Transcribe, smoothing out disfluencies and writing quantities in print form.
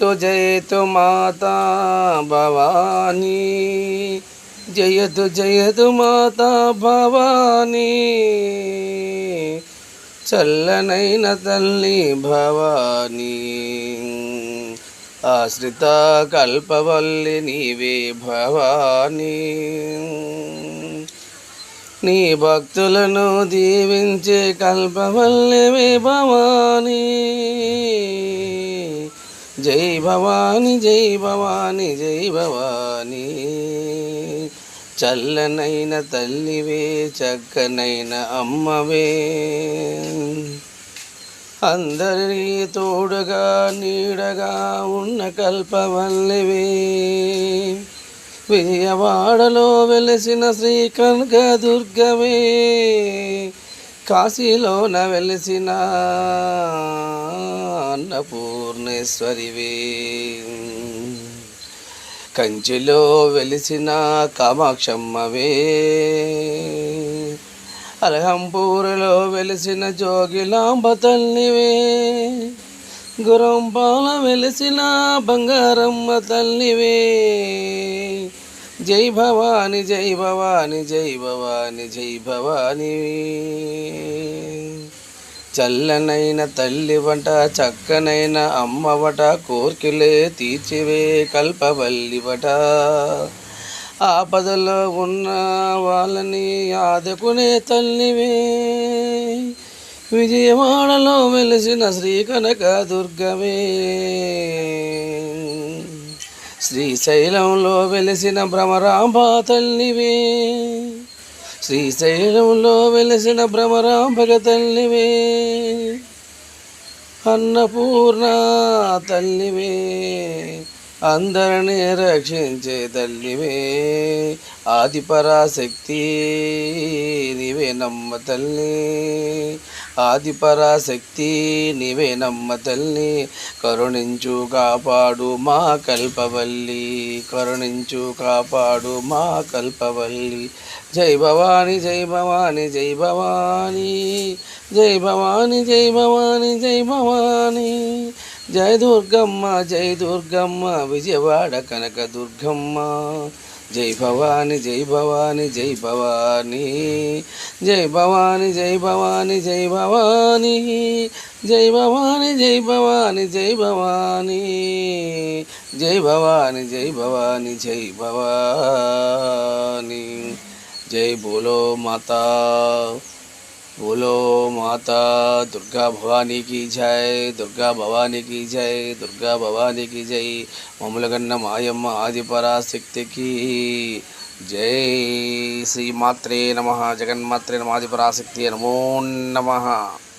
జయతు మాతా భవానీ, జయతు మాతా భవానీ, చల్లనైన తల్లి భవానీ, ఆశ్రిత కల్పవల్లి నీవే భవానీ, నీ భక్తులను దీవించే కల్పవల్లివే భవానీ. జై భవానీ, జై భవానీ, జై భవానీ, చల్లనైన తల్లివే, చక్కనైన అమ్మవే, అందరి తోడుగా నీడగా ఉన్న కల్పవల్లివే, విజయవాడలో వెలిసిన శ్రీ కనకదుర్గవే, కాశీలోన వెలిసిన అన్నపూర్ణేశ్వరివే, కంచిలో వెలిసిన కామాక్షమ్మవే, అలహంపూరులో వెలిసిన జోగిలాంబ తల్లివే, గురంపాల వెలిసిన బంగారమ్మ తల్లివే. జై భవాని, జై భవాని, జై భవాని, జై భవాని, చల్లనైన తల్లి వంట, చక్కనైన అమ్మవట, కోర్కెలే తీర్చివే కల్పవల్లివట, ఆపదలో ఉన్న వాళ్ళని ఆదుకునే తల్లివే, విజయవాడలో వెలిసిన శ్రీ కనకదుర్గవే, శ్రీశైలంలో వెలిసిన భ్రమరాంబ తల్లివే, శ్రీశైలంలో వెలిసిన భ్రమరాంబగ తల్లివే, అన్నపూర్ణ తల్లివే, అందరినీ రక్షించే తల్లివే, ఆదిపరాశక్తి నీవే నమ్మ తల్లి, ఆదిపరాశక్తి నీవే నమ్మ తల్లి, కరుణించు కాపాడు మా కల్పవల్లి, కరుణించు కాపాడు మా కల్పవల్లి. జై భవాని, జై భవాని, జై భవాని, జై భవాని, జై భవాని, జై భవాని, జై దుర్గమ్మ, జై దుర్గమ్మ, విజయవాడ కనక దుర్గమ్మ. జై భవాని, జై భవాని, జై భవాని, జై భవాని, జై భవాని, జై భవాని, జై భవాని, జై భవాని, జై భవాని, జై భవాని, జై భవాని, జై భవాని. జై బోలో మాతా, बोलो माता दुर्गा भवानी की जय, दुर्गा भवानी की जय, दुर्गा भवानी की जय. ममलगन्न मायम्म आदिपराशक्ति की जय. श्री मात्रे नमः, जगन्मात्रे नमः, आदिपराशक्ति नमो नमः.